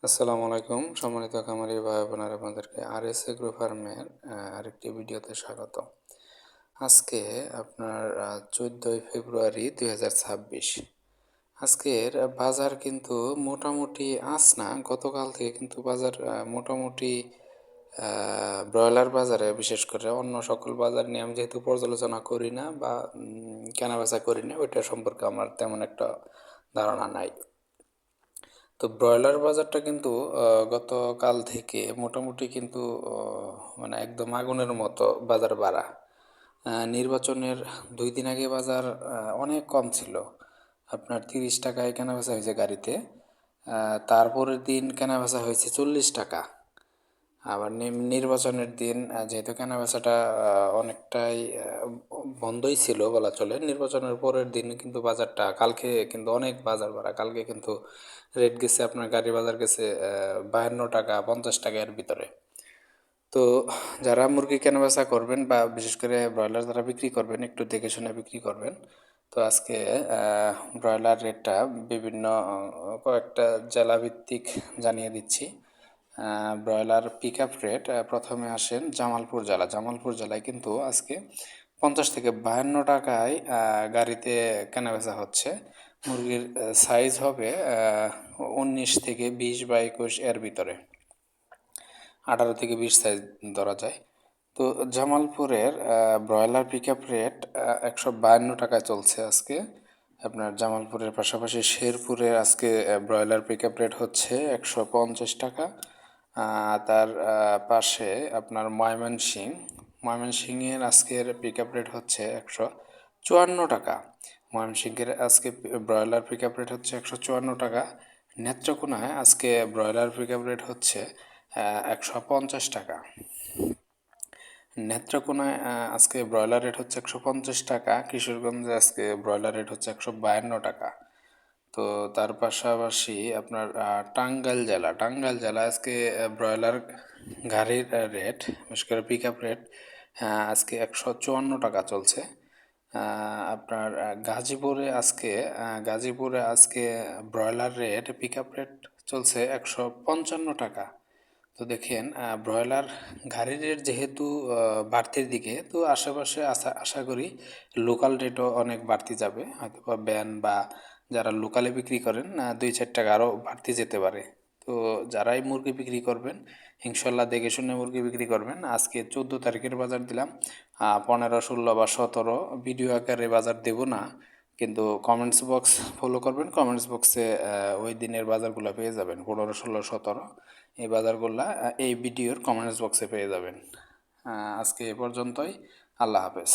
আসসালামু আলাইকুম সম্মানিত খামারি ভাই বোনেরা, আপনাদেরকে RS এগ্রো ফার্মের আরেকটি ভিডিওতে স্বাগত। আজকে আপনার 14ই ফেব্রুয়ারি 2026। আজকের বাজার কিন্তু মোটামুটি আজ না, গতকাল থেকে কিন্তু বাজার মোটামুটি ব্রয়লার বাজারে, বিশেষ করে অন্য সকল বাজার নিয়ে আমি যেহেতু পর্যালোচনা করি না বা কেনাবেচা করি না, ওইটা সম্পর্কে আমার তেমন একটা ধারণা নাই। তো ব্রয়লার বাজারটা কিন্তু গতকাল থেকে মোটামুটি কিন্তু মানে একদম আগুনের মতো বাজার বাড়া। নির্বাচনের 2 দিন আগে বাজার অনেক কম ছিল, আপনার 30 টাকায় কেনাবেচা হয়েছে গাড়িতে। তারপরের দিন কেনাবেচা হয়েছে 40 টাকা। আবার নির্বাচনের দিন যেহেতু কেনাবেচাটা অনেকটাই বন্ধই ছিল বলা চলে, নির্বাচনের পরের দিন কিন্তু বাজারটা, কালকে কিন্তু অনেক বাজার বাড়া। কালকে কিন্তু রেট গেছে, আপনার গাড়ি বাজার গেছে 52 টাকা 50 টাকা এর ভিতরে। তো যারা মুরগি কেনাবেচা করবেন বা বিশেষ করে ব্রয়লার যারা বিক্রি করবেন, একটু দেখে শুনে বিক্রি করবেন। তো আজকে ব্রয়লার রেটটা বিভিন্ন কয়েকটা জেলা ভিত্তিক জানিয়ে দিচ্ছি। ব্রয়লার পিক আপ রেট, প্রথমে আসেন জামালপুর জেলা। জামালপুর জেলায় কিন্তু আজকে 50 থেকে 52 টাকায় গাড়িতে কেনাবেচা হচ্ছে। মুরগির সাইজ হবে 19 থেকে 20 বা 21 এর ভিতরে, 18 থেকে 20 সাইজ ধরা যায়। তো জামালপুরের ব্রয়লার পিক আপ রেট 152 টাকায় চলছে আজকে। আপনার জামালপুরের পাশাপাশি শেরপুরে আজকে ব্রয়লার পিক আপ রেট হচ্ছে 150 টাকা। তার পাশে আপনার ময়মনসিংহের আজকের পিক আপ রেট হচ্ছে 154 টাকা। ময়মনসিংহের আজকে ব্রয়লার পিক আপ রেট হচ্ছে 154 টাকা। নেত্রকোনায় আজকে ব্রয়লার পিক আপ রেট হচ্ছে 150 টাকা। নেত্রকোনায় আজকে ব্রয়লার রেট হচ্ছে 150 টাকা। কিশোরগঞ্জে আজকে ব্রয়লার রেট হচ্ছে 152 টাকা। তো তার পাশাপাশি আপনার টাঙ্গাইল জেলা আজকে ব্রয়লার গাড়ির রেট, বিশেষ করে পিক আপ রেট আজকে 154 টাকা চলছে। আপনার গাজীপুরে আজকে broiler rate pick up rate চলছে 155 টাকা। তো দেখেন, ব্রয়লার গাড়ির রেট যেহেতু বাড়তির দিকে, তো আশেপাশে আশা করি লোকাল রেটও অনেক বাড়তি যাবে, হয়তো বা ব্যান বা যারা লোকালে বিক্রি করেন 2-4 টাকা আরও বাড়তি যেতে পারে। তো যারাই মুরগি বিক্রি করবেন, ইনশাল্লাহ দেখে শুনে মুরগি বিক্রি করবেন। আজকে 14 তারিখের বাজার দিলাম, 15, 16 বা 17 ভিডিও আকারে বাজার দেব না, কিন্তু কমেন্টস বক্স ফলো করবেন। কমেন্টস বক্সে ওই দিনের বাজারগুলো পেয়ে যাবেন, 15, 16, 17 এই বাজারগুলো এই ভিডিওর কমেন্টস বক্সে পেয়ে যাবেন। আজকে এ পর্যন্তই। আল্লাহ হাফেজ।